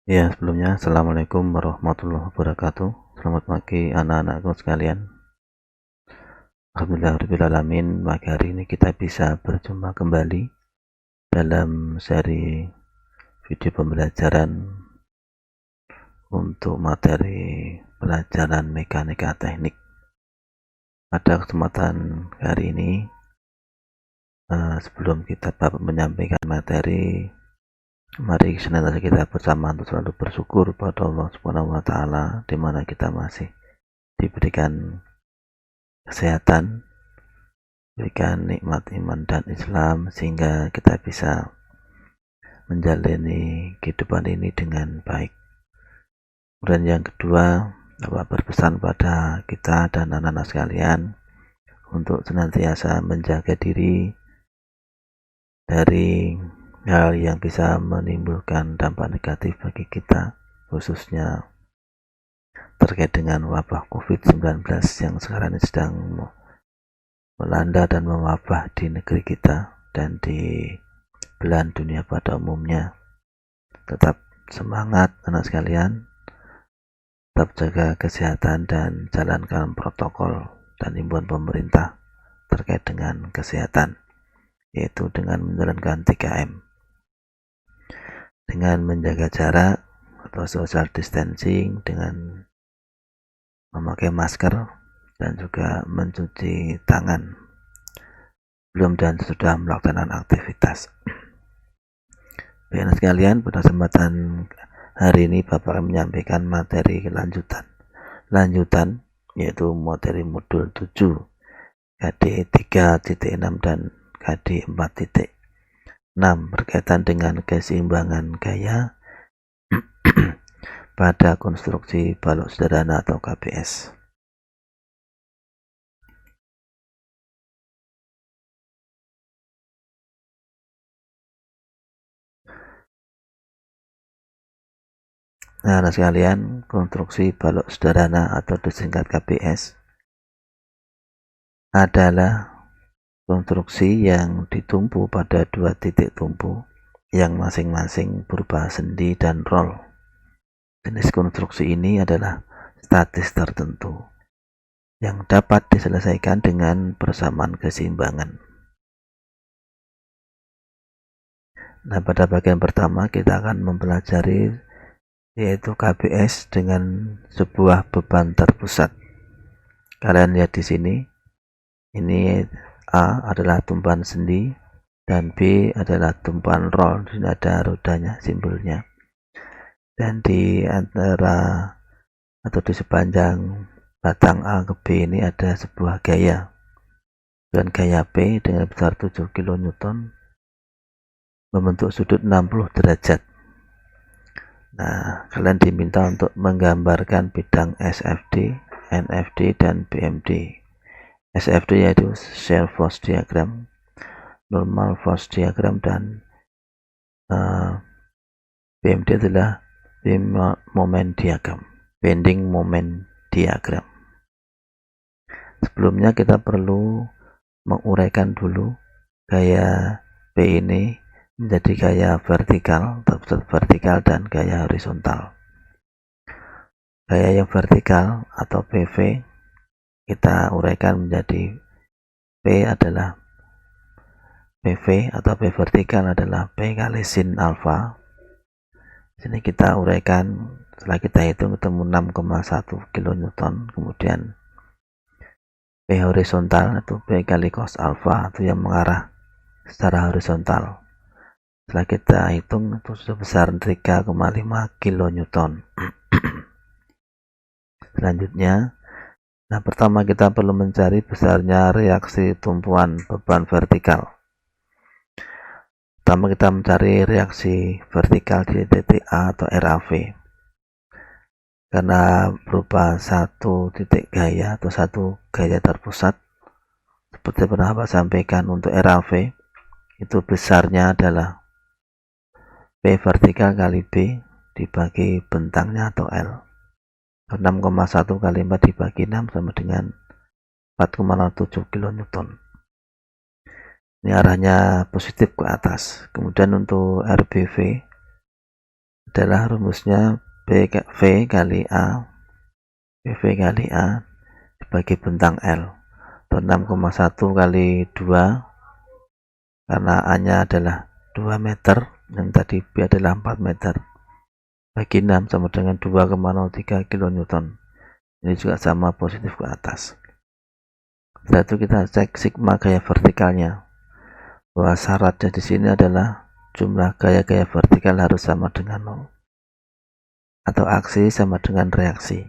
Ya, sebelumnya Assalamualaikum warahmatullahi wabarakatuh. Selamat pagi anak-anakku sekalian. Alhamdulillahirrahmanirrahim. Pagi hari ini kita bisa berjumpa kembali dalam seri video pembelajaran untuk materi pelajaran mekanika teknik. Pada kesempatan hari ini, sebelum kita menyampaikan materi, mari senantiasa kita bersama untuk selalu bersyukur pada Allah Subhanahu wa taala di mana kita masih diberikan kesehatan, berikan nikmat iman dan Islam sehingga kita bisa menjalani kehidupan ini dengan baik. Kemudian yang kedua, Bapak berpesan pada kita dan anak-anak sekalian untuk senantiasa menjaga diri dari hal yang bisa menimbulkan dampak negatif bagi kita, khususnya terkait dengan wabah COVID-19 yang sekarang ini sedang melanda dan mewabah di negeri kita dan di belahan dunia pada umumnya. Tetap semangat anak sekalian, tetap jaga kesehatan dan jalankan protokol dan himbauan pemerintah terkait dengan kesehatan, yaitu dengan menjalankan 3M, dengan menjaga jarak atau social distancing, dengan memakai masker dan juga mencuci tangan belum dan sudah melaksanakan aktivitas. Baik sekalian, pada kesempatan hari ini Bapak akan menyampaikan materi lanjutan yaitu materi modul 7 KD 3.6 dan KD 4.6 berkaitan dengan keseimbangan gaya pada konstruksi balok sederhana atau KBS. Nah, sekalian, konstruksi balok sederhana atau disingkat KBS adalah konstruksi yang ditumpu pada dua titik tumpu yang masing-masing berupa sendi dan roll. Jenis konstruksi ini adalah statis tertentu yang dapat diselesaikan dengan persamaan keseimbangan. Nah, pada bagian pertama kita akan mempelajari yaitu KBS dengan sebuah beban terpusat. Kalian lihat di sini, ini A adalah tumpuan sendi dan B adalah tumpuan roll. Di sini ada rodanya, simbolnya. Dan di antara atau di sepanjang batang A ke B ini ada sebuah gaya. Dan gaya P dengan besar 7 kN membentuk sudut 60 derajat. Nah, kalian diminta untuk menggambarkan bidang SFD, NFD, dan BMD. SFD yaitu shear force diagram, normal force diagram, dan BMD adalah moment diagram, bending moment diagram. Sebelumnya kita perlu menguraikan dulu gaya P ini menjadi gaya vertikal, terpusat vertikal, dan gaya horizontal. Gaya yang vertikal atau PV kita uraikan menjadi P adalah PV atau P vertikal adalah P kali sin alfa. Sini kita uraikan, setelah kita hitung ketemu 6,1 kN. Kemudian P horizontal atau P kali cos alfa itu yang mengarah secara horizontal. Setelah kita hitung itu sebesar 3,5 kN. Selanjutnya, pertama kita perlu mencari besarnya reaksi tumpuan beban vertikal. Pertama kita mencari reaksi vertikal di titik A atau RAV. Karena berupa satu titik gaya atau satu gaya terpusat, seperti pernah Bapak sampaikan untuk RAV, itu besarnya adalah P vertikal kali B dibagi bentangnya atau L. 6,1 kali 4 dibagi 6 sama dengan 4,07 kN. Ini arahnya positif ke atas. Kemudian untuk RBV adalah rumusnya V kali A, PV kali A dibagi bentang L, atau 6,1 kali 2, karena A-nya adalah 2 meter, yang tadi B adalah 4 meter, bagi 6 sama dengan 2,03 kN. Ini juga sama, positif ke atas. Setelah itu kita cek sigma gaya vertikalnya, bahwa syaratnya di sini adalah jumlah gaya-gaya vertikal harus sama dengan 0, atau aksi sama dengan reaksi.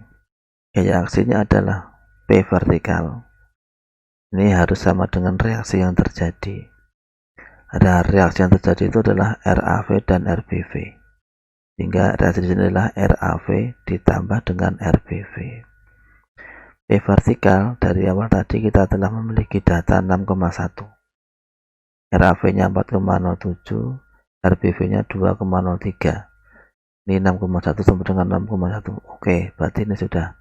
Gaya aksinya adalah P vertikal, ini harus sama dengan reaksi yang terjadi. Ada reaksi yang terjadi itu adalah RAV dan RBV, sehingga reaksi di sini adalah RAV ditambah dengan RBV. P vertikal, dari awal tadi kita telah memiliki data 6,1, RAV-nya 4,07, RBV-nya 2,03. Ini 6,1 sama dengan 6,1. Oke, berarti ini sudah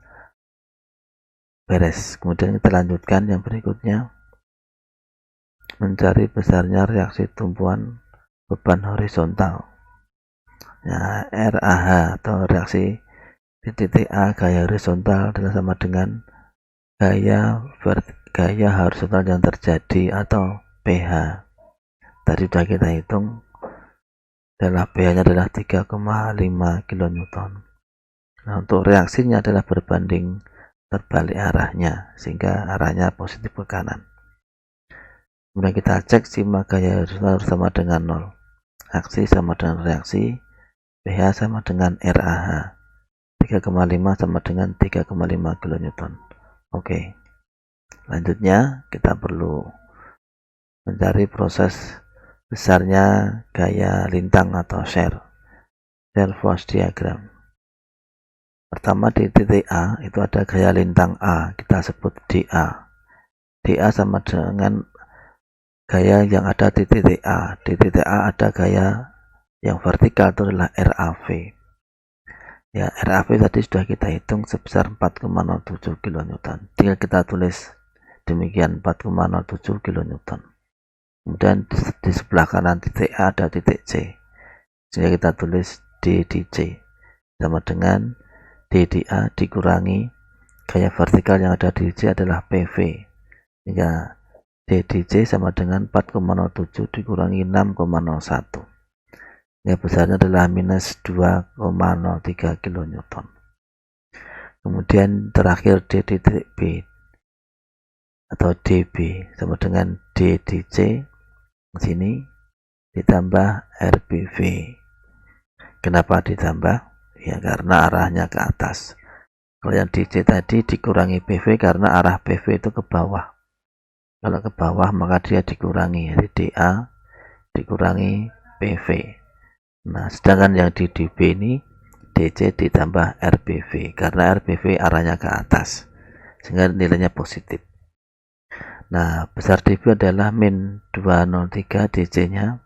beres. Kemudian kita lanjutkan yang berikutnya, mencari besarnya reaksi tumpuan beban horizontal. Nah, RAH atau reaksi di titik A gaya horizontal adalah sama dengan gaya horizontal yang terjadi atau PH. Tadi sudah kita hitung, adalah PH-nya adalah 3,5 kN. Nah, untuk reaksinya adalah berbanding terbalik arahnya, sehingga arahnya positif ke kanan. Kemudian kita cek sigma gaya horizontal sama dengan 0, aksi sama dengan reaksi, PH sama dengan RAH, 3,5 sama dengan 3,5 kN. Oke, lanjutnya kita perlu mencari proses besarnya gaya lintang atau shear force diagram. Pertama di titik A itu ada gaya lintang A, kita sebut dA. dA sama dengan gaya yang ada di titik A. Di titik A ada gaya yang vertikal, itu adalah RAV. Ya, RAV tadi sudah kita hitung sebesar 4,07 kN. Tinggal kita tulis demikian, 4,07 kN. Kemudian di sebelah kanan titik A ada titik C, sehingga kita tulis D di C sama dengan D di A dikurangi gaya vertikal yang ada di C adalah PV, sehingga D di C sama dengan 4,07 dikurangi 6,01, ya besarnya adalah minus 2,03 kN. Kemudian terakhir D di titik B atau DB sama dengan D di C sini ditambah RBV. Kenapa ditambah? Ya karena arahnya ke atas. Kalau yang DC tadi dikurangi PV karena arah PV itu ke bawah. Kalau ke bawah maka dia dikurangi, jadi DA dikurangi PV. Nah, sedangkan yang di DB ini DC ditambah RBV karena RBV arahnya ke atas, sehingga nilainya positif. Nah, besar DB adalah min 203 DC-nya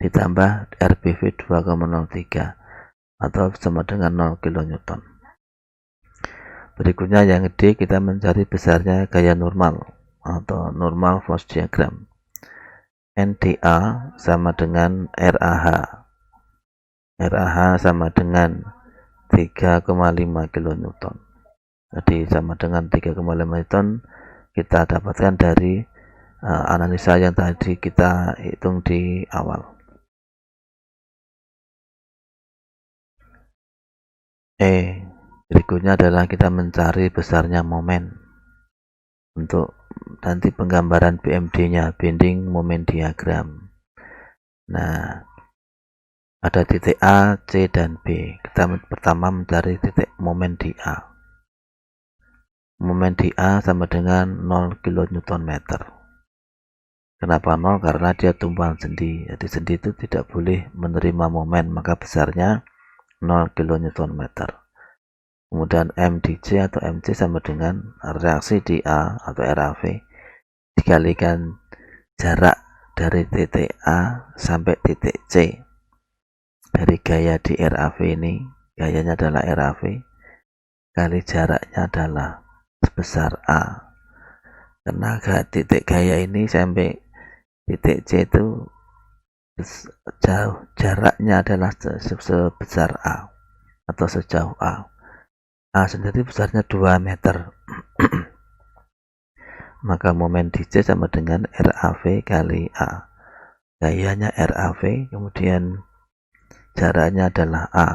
ditambah RBV 2,03 atau sama dengan 0 kN. Berikutnya yang D, kita mencari besarnya gaya normal atau normal force diagram. NDA sama dengan RAH. RAH sama dengan 3,5 kN. Jadi sama dengan 3,5 kN kita dapatkan dari analisa yang tadi kita hitung di awal. Berikutnya adalah kita mencari besarnya momen. Untuk nanti penggambaran BMD-nya, bending moment diagram. Nah, ada titik A, C, dan B. Kita pertama mencari titik momen di A. Momen di A sama dengan 0 kN. Kenapa 0? Karena dia tumpuan sendi. Jadi sendi itu tidak boleh menerima momen, maka besarnya 0 kN. Kemudian M di C atau MC sama dengan reaksi di A atau RAV dikalikan jarak dari titik A sampai titik C. Dari gaya di RAV ini, gayanya adalah RAV, kali jaraknya adalah sebesar A. Karena titik gaya ini sampai titik C itu jaraknya adalah sebesar A atau sejauh A. A sendiri besarnya 2 meter. Maka momen DJ sama dengan RAV kali A. Gayanya RAV, kemudian jaraknya adalah A.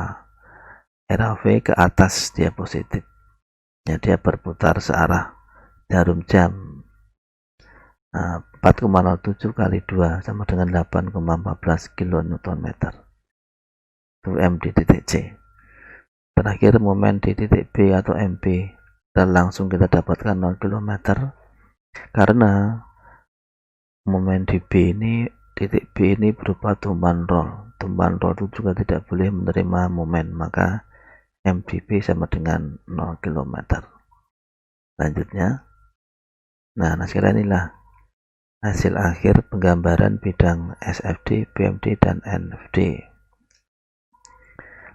RAV ke atas dia positif. Ya, dia berputar searah jarum jam. 4,07 kali 2 sama dengan 8,14 kN. Itu M di titik C. Terakhir momen di titik B atau MB, dan langsung kita dapatkan 0 km karena momen di B ini, titik B ini berupa tumbuhan roll. Tumbuhan roll itu juga tidak boleh menerima momen, maka M di B sama dengan 0 km. Selanjutnya, nah sekalian inilah hasil akhir penggambaran bidang SFD, BMD, dan NFD.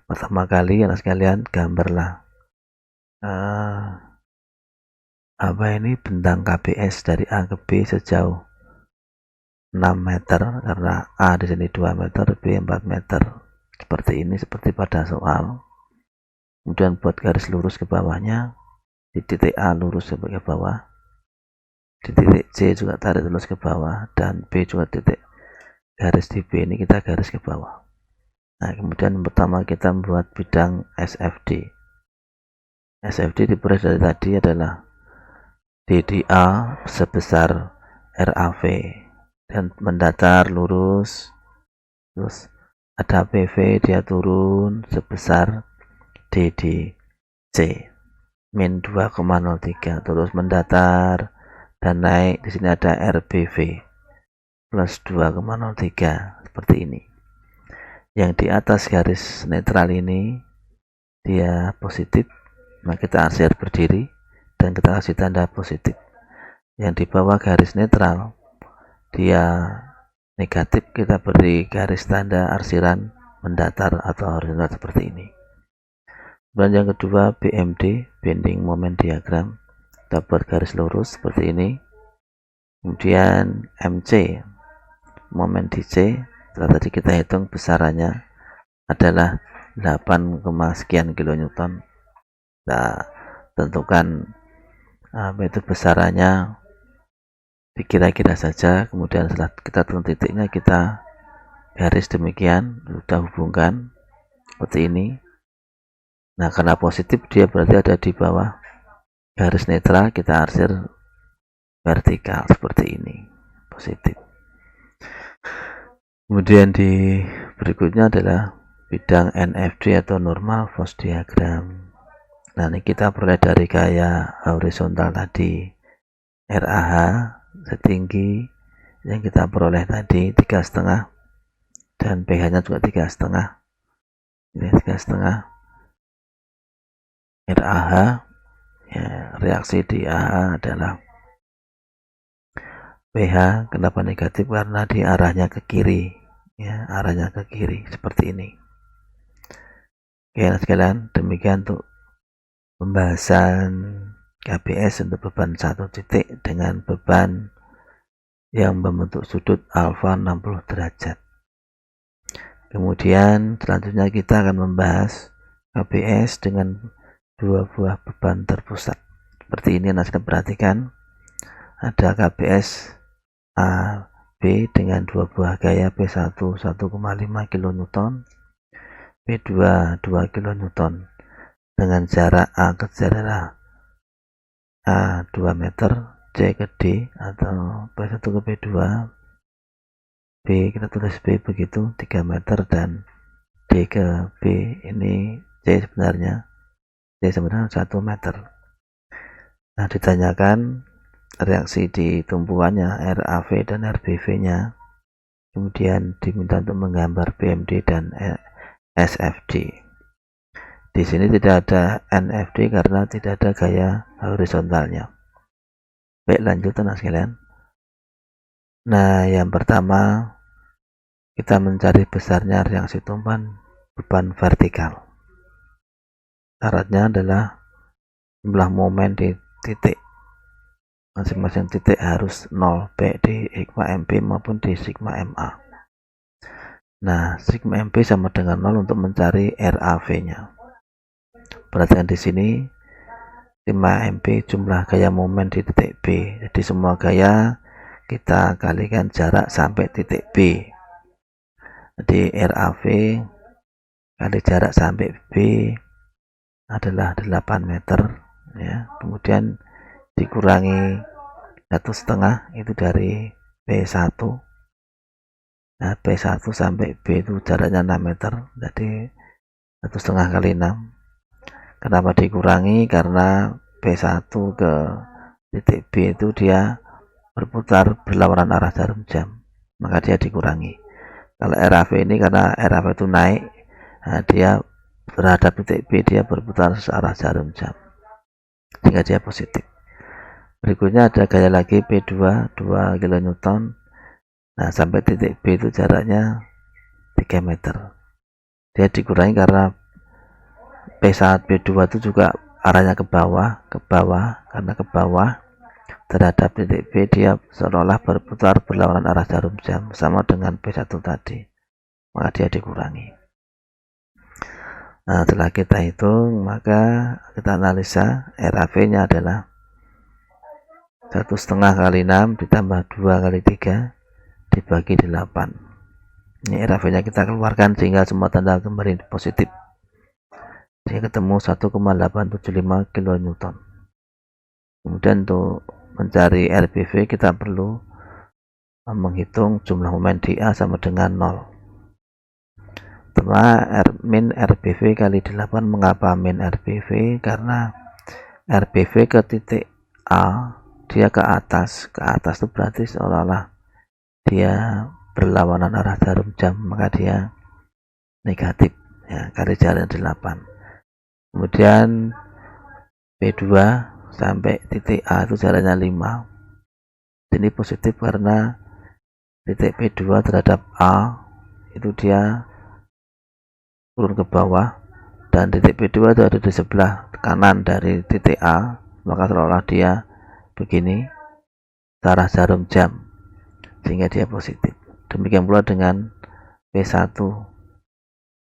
Pertama kali anak sekalian gambarlah bentang KBS dari A ke B sejauh 6 meter, karena A di sini 2 meter, B 4 meter. Seperti ini, seperti pada soal. Kemudian buat garis lurus ke bawahnya, di titik A lurus sampai ke bawah, di titik C juga tarik lurus ke bawah, dan B juga titik garis di B ini kita garis ke bawah. Nah, kemudian pertama kita membuat bidang SFD. SFD diperoleh dari tadi adalah DDA sebesar RAV dan mendatar lurus, terus ada PV dia turun sebesar DDC min 2,03, terus mendatar dan naik, di sini ada RBV plus 2,03 seperti ini. Yang di atas garis netral ini dia positif, maka kita arsir berdiri dan kita kasih tanda positif. Yang di bawah garis netral dia negatif, kita beri garis tanda arsiran mendatar atau horizontal seperti ini. Dan yang kedua BMD, bending moment diagram, kita buat garis lurus seperti ini. Kemudian MC, moment DC, setelah tadi kita hitung besarannya adalah 8, sekian kilonewton. Kita tentukan itu besarannya dikira-kira saja, kemudian setelah kita turun titiknya kita garis demikian, sudah hubungkan seperti ini. Nah, karena positif dia berarti ada di bawah garis netral, kita arsir vertikal seperti ini, positif. Kemudian di berikutnya adalah bidang NFD atau normal force diagram. Nah, ini kita peroleh dari gaya horizontal tadi, RAH setinggi yang kita peroleh tadi 3,5 dan PH nya juga 3,5. Ini 3,5 RAH ya, reaksi di AH adalah PH. Kenapa negatif? Karena di arahnya ke kiri ya, arahnya ke kiri seperti ini. Oke, nah sekalian, demikian untuk pembahasan KBS untuk beban satu titik dengan beban yang membentuk sudut alfa 60 derajat. Kemudian selanjutnya kita akan membahas KBS dengan dua buah beban terpusat. Seperti ini, Anda perhatikan ada KBS A B dengan dua buah gaya P1 1,5 kN, P2 2 kN dengan jarak A ke jarak A 2 meter, C ke D atau P1 ke P2, B kita tulis B begitu 3 meter, dan D ke B ini C sebenarnya D sebenarnya 1 meter. Nah, ditanyakan reaksi di tumpuannya RAV dan RBV nya, kemudian diminta untuk menggambar BMD dan SFD. Di sini tidak ada NFD karena tidak ada gaya horizontalnya. Baik, lanjut anak sekalian. Nah, yang pertama kita mencari besarnya reaksi tumpuan beban vertikal. Syaratnya adalah jumlah momen di titik masing-masing titik harus 0, baik di sigma MB maupun di sigma MA. Nah, sigma MB sama dengan 0 untuk mencari RAV-nya. Perhatikan di sini, sigma MB jumlah gaya momen di titik B. Jadi semua gaya kita kalikan jarak sampai titik B. Jadi RAV kali jarak sampai B adalah 8 meter, ya. Kemudian dikurangi 1,5 itu dari P1. Nah, P1 sampai B itu jaraknya 6 meter, jadi 1,5 kali 6. Kenapa dikurangi? Karena P1 ke titik B itu dia berputar berlawanan arah jarum jam, maka dia dikurangi. Kalau RAV ini karena RAV itu naik, nah dia terhadap titik B dia berputar searah jarum jam, sehingga dia positif. Berikutnya ada gaya lagi P2 2 kN. Nah, sampai titik B itu jaraknya 3 meter. Dia dikurangi karena P1 P2 itu juga arahnya ke bawah, karena ke bawah terhadap titik B dia seolah-olah berputar berlawanan arah jarum jam, sama dengan P1 tadi, maka dia dikurangi. Nah, setelah kita hitung, maka kita analisa RAV-nya adalah 1,5 kali 6 ditambah 2 kali 3 dibagi 8. Ini RAV-nya kita keluarkan sehingga semua tanda kembali positif. Jadi ketemu 1,875 kN. Kemudian untuk mencari RPV kita perlu menghitung jumlah momen di A sama dengan 0. Pertama, min RPV kali 8. Mengapa min RPV? Karena RPV ke titik A dia ke atas itu berarti seolah-olah dia berlawanan arah jarum jam, maka dia negatif, ya, kali jarak 8. Kemudian P2 sampai titik A itu jaraknya 5. Ini positif karena titik P2 terhadap A itu dia turun ke bawah, dan titik P2 itu ada di sebelah kanan dari titik A, maka seolah-olah dia begini arah jarum jam, sehingga dia positif. Demikian pula dengan P1,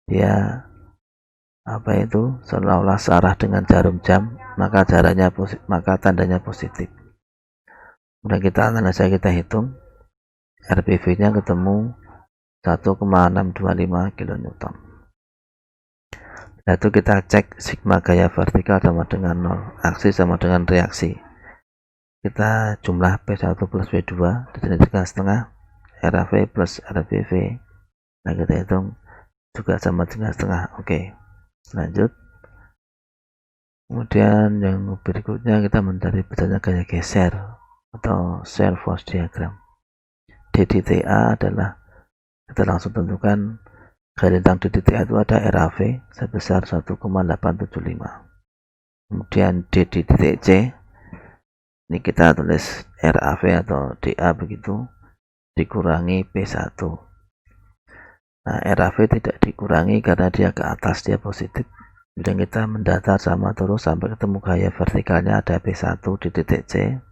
dia seolah-olah searah dengan jarum jam, maka jaraknya maka tandanya positif. Kemudian kita analisa, kita hitung RPV-nya ketemu 1,625 kN. Nah, itu kita cek sigma gaya vertikal sama dengan 0, aksi sama dengan reaksi. Kita jumlah P1 plus P2 di 3,5, RAV plus RPV. Nah, kita hitung juga sama 3,5. Oke, lanjut. Kemudian yang berikutnya kita mencari besarnya gaya geser atau shear force diagram. DDTA adalah, kita langsung tentukan gaya lintang di titik A itu ada RAV sebesar 1,875. Kemudian D di titik C, ini kita tulis RAV atau DA begitu, dikurangi P1. Nah, RAV tidak dikurangi karena dia ke atas, dia positif. Kemudian kita mendatar sama terus sampai ketemu gaya vertikalnya ada P1 di titik C.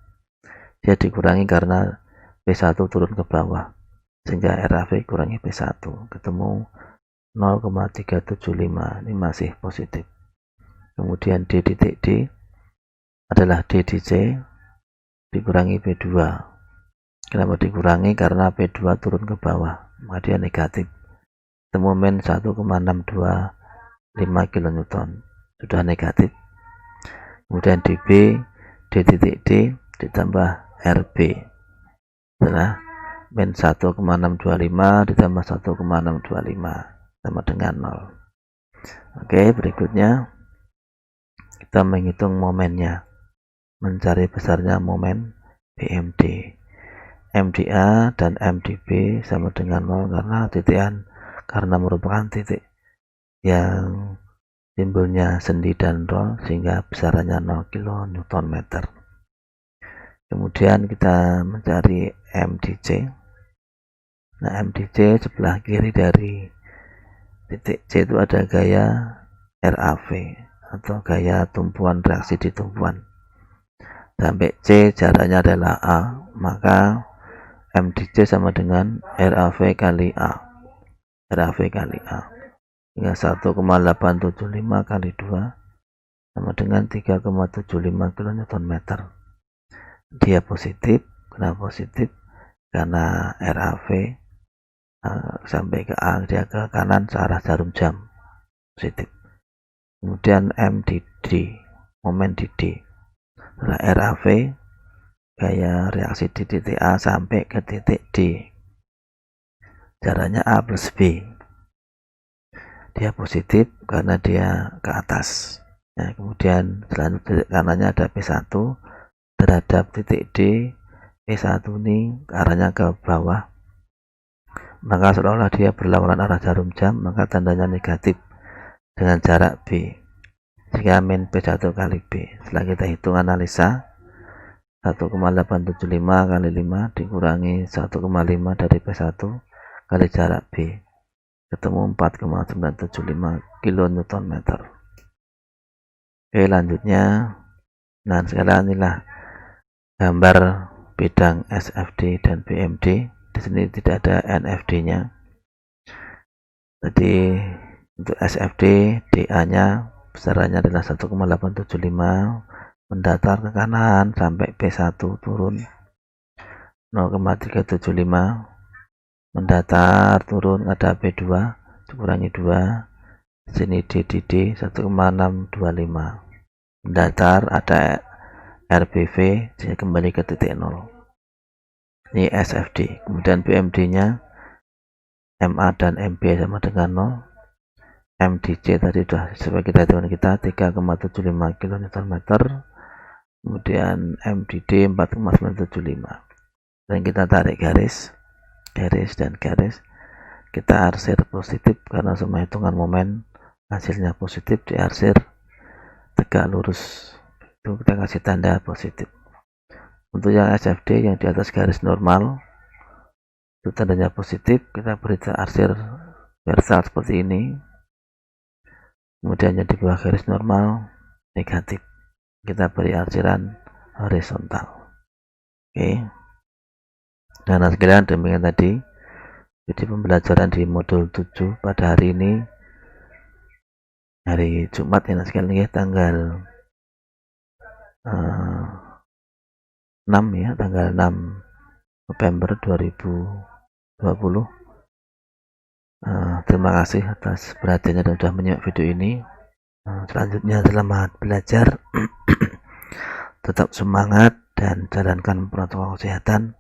Dia dikurangi karena P1 turun ke bawah, sehingga RAV kurangi P1, ketemu 0,375. Ini masih positif. Kemudian D titik D adalah D di C dikurangi P2. Kenapa dikurangi? Karena P2 turun ke bawah, maka dia negatif. Ketemu min 1,625 kN, sudah negatif. Kemudian di B, D titik D ditambah RB adalah min 1,625 ditambah 1,625 sama dengan 0. Oke, berikutnya kita menghitung momennya, mencari besarnya momen BMD. MDA dan MDB sama dengan 0 karena merupakan titik yang timbulnya sendi dan roll, sehingga besarannya 0 kN. Kemudian kita mencari MDC. Nah, MDC sebelah kiri dari titik C itu ada gaya RAV atau gaya tumpuan reaksi di tumpuan. Sampai C jaraknya adalah A, maka MDC sama dengan RAV kali A. RAV kali A, hingga 1,875 kali 2 sama dengan 3,75 kN. Dia positif. Kenapa positif? Karena RAV sampai ke A, dia ke kanan searah jarum jam, positif. Kemudian M di D, momen di D. Setelah RAV, gaya reaksi di titik A sampai ke titik D, jaraknya A plus B. Dia positif karena dia ke atas. Nah, kemudian selanjutnya titik kanannya ada P1 terhadap titik D. P1 ini arahnya ke bawah, maka seolah-olah dia berlawanan arah jarum jam, maka tandanya negatif dengan jarak B, jika min P1 kali B. Setelah kita hitung analisa, 1,875 kali 5 dikurangi 1,5 dari P1 kali jarak B, ketemu 4,975 kN. Oke, lanjutnya, nah sekarang inilah gambar bidang SFD dan BMD. Di sini tidak ada NFD-nya. Jadi untuk SFD, DA-nya besarannya adalah 1,875, mendatar ke kanan sampai P1 turun 0,375, mendatar turun ada P2 dikurangi 2, sini D di D 1,625, mendatar ada RBV, jadi kembali ke titik 0. Ini SFD. Kemudian BMD-nya MA dan MB sama dengan 0. MDC tadi sudah sesuai kita hitungan kita 3,75 kN. Kemudian MDD 4,975. Dan kita tarik garis dan garis. Kita arsir positif karena semua hitungan momen hasilnya positif, diarsir tegak lurus. Itu kita kasih tanda positif. Untuk yang SFD yang di atas garis normal, itu tandanya positif, kita beri arsir vertikal seperti ini. Kemudian yang di bawah garis normal negatif, kita beri arsiran horizontal. Oke. Nah, sekalian demikian tadi jadi pembelajaran di modul 7 pada hari ini, hari Jumat ya sekalian ya, tanggal 6 ya, tanggal 6 November 2020. Terima kasih atas perhatiannya dan sudah menyimak video ini. Selanjutnya selamat belajar. Tetap semangat dan jalankan protokol kesehatan.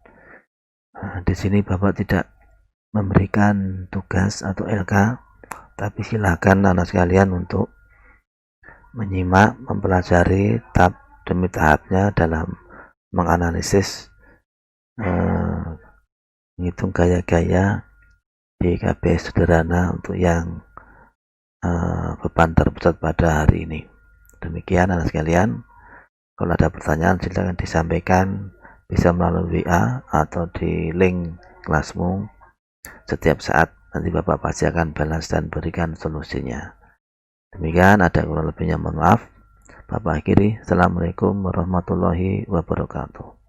Di sini Bapak tidak memberikan tugas atau LK, tapi silakan anak sekalian untuk menyimak, mempelajari tahap demi tahapnya dalam menganalisis, menghitung gaya-gaya DKB sederhana untuk yang beban terpusat pada hari ini. Demikian anak sekalian. Kalau ada pertanyaan silakan disampaikan, bisa melalui WA atau di link kelasmu setiap saat. Nanti Bapak pasti akan balas dan berikan solusinya. Demikian, ada kurang lebihnya mohon maaf. Bapak akhiri. Assalamualaikum warahmatullahi wabarakatuh.